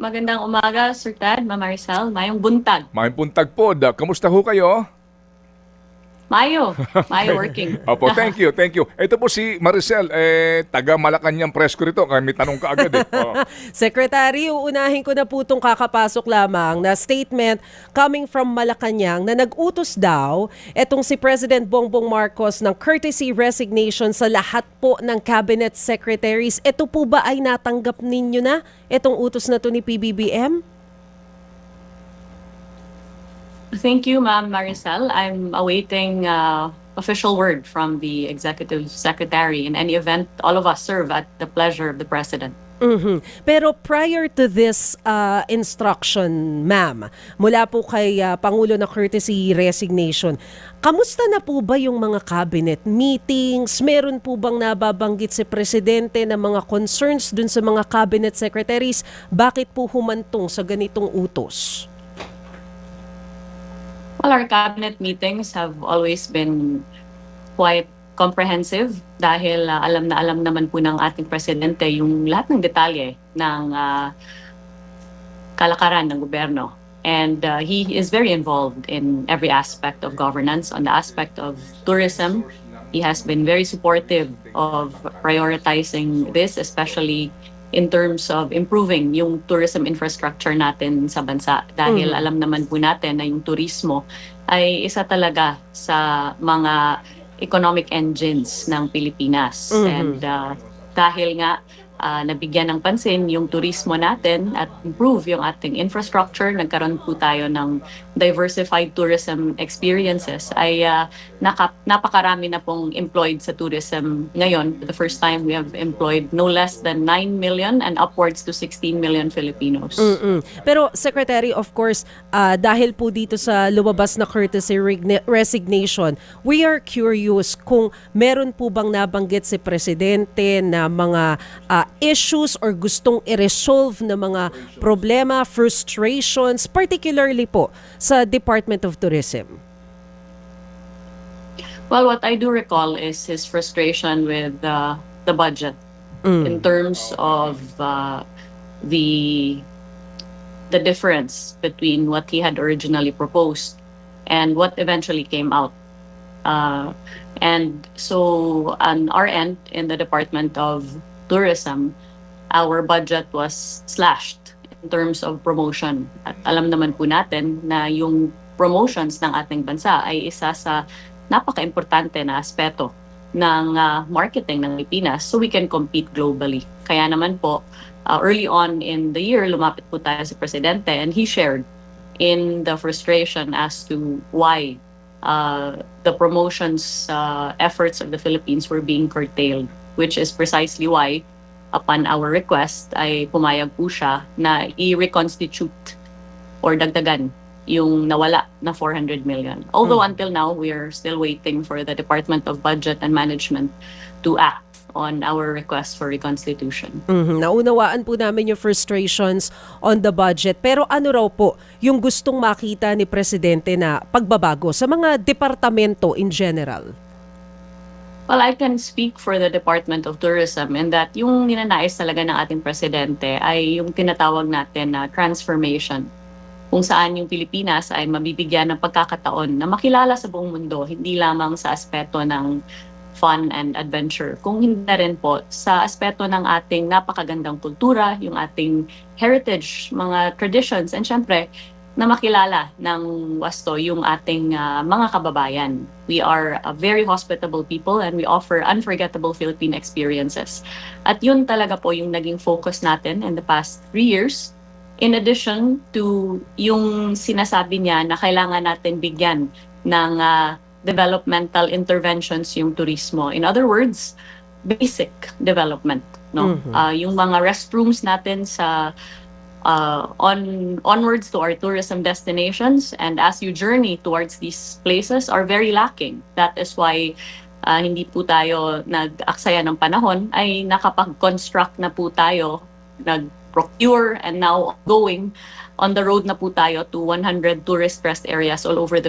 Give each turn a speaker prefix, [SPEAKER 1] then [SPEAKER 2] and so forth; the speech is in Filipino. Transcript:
[SPEAKER 1] Magandang umaga, Sir Ted, Ma'am Maricel. Mayong buntag.
[SPEAKER 2] May puntag po. Kamusta ho kayo?
[SPEAKER 1] Mayo. Mayo
[SPEAKER 2] Okay.
[SPEAKER 1] working.
[SPEAKER 2] Opo, thank you, thank you. Ito po si Maricel, taga Malacanang Presko rito. Kaya may tanong ka agad eh. Oh.
[SPEAKER 3] Secretary, uunahin ko na po itong kakapasok lamang na statement coming from Malacanang na nag-utos daw etong si President Bongbong Marcos ng courtesy resignation sa lahat po ng cabinet secretaries. Ito po ba ay natanggap ninyo na itong utos na to ni PBBM?
[SPEAKER 1] Thank you, Ma'am Maricel. I'm awaiting official word from the Executive Secretary. In any event, all of us serve at the pleasure of the President.
[SPEAKER 3] Pero prior to this instruction, ma'am, mula po kay Pangulo na courtesy resignation, kamusta na po ba yung mga cabinet meetings? Meron po bang nababanggit si Presidente na mga concerns dun sa mga cabinet secretaries? Bakit po humantong sa ganitong utos?
[SPEAKER 1] Well, our cabinet meetings have always been quite comprehensive dahil alam na alam naman po ng ating Presidente yung lahat ng detalye ng kalakaran ng gobyerno. And he is very involved in every aspect of governance. On the aspect of tourism, he has been very supportive of prioritizing this, especially in terms of improving yung tourism infrastructure natin sa bansa. Dahil alam naman po natin na yung turismo ay isa talaga sa mga economic engines ng Pilipinas. And dahil nga nabigyan ng pansin yung turismo natin at improve yung ating infrastructure, nagkaroon po tayo ng diversified tourism experiences, ay napakarami na pong employed sa tourism ngayon. For the first time, we have employed no less than 9 million and upwards to 16 million Filipinos.
[SPEAKER 3] Pero Secretary, of course, dahil po dito sa lumabas na courtesy resignation, we are curious kung meron po bang nabanggit si Presidente na mga issues or gustong i-resolve na mga problema, frustrations, particularly po sa Department of Tourism?
[SPEAKER 1] Well, what I do recall is his frustration with the budget in terms of the difference between what he had originally proposed and what eventually came out. And so on our end, in the Department of Tourism, our budget was slashed in terms of promotion. At alam naman po natin na yung promotions ng ating bansa ay isa sa napaka-importante na aspeto ng marketing ng Pilipinas so we can compete globally. Kaya naman po, early on in the year, lumapit po tayo sa Presidente and he shared in the frustration as to why the promotions efforts of the Philippines were being curtailed, which is precisely why, upon our request, ay pumayag po siya na i-reconstitute or dagdagan yung nawala na 400 million. Although until now, we are still waiting for the Department of Budget and Management to act on our request for reconstitution.
[SPEAKER 3] Naunawaan po namin yung frustrations on the budget. Pero ano raw po yung gustong makita ni Presidente na pagbabago sa mga departamento in general?
[SPEAKER 1] Well, I can speak for the Department of Tourism in that yung ninanais talaga ng ating Presidente ay yung tinatawag natin na transformation, kung saan yung Pilipinas ay mabibigyan ng pagkakataon na makilala sa buong mundo, hindi lamang sa aspeto ng fun and adventure, kung hindi na rin po sa aspeto ng ating napakagandang kultura, yung ating heritage, mga traditions, and syempre, na makilala ng wasto yung ating mga kababayan. We are a very hospitable people and we offer unforgettable Philippine experiences. At yun talaga po yung naging focus natin in the past 3 years. In addition to yung sinasabi niya na kailangan natin bigyan ng developmental interventions yung turismo. In other words, basic development. No? Yung mga restrooms natin sa onwards to our tourism destinations, and as you journey towards these places, are very lacking. That is why hindi po tayo nag-aksaya ng panahon, ay nakapag-construct na po tayo, nag-procure, and now going on the road na po tayo to 100 tourist rest areas all over the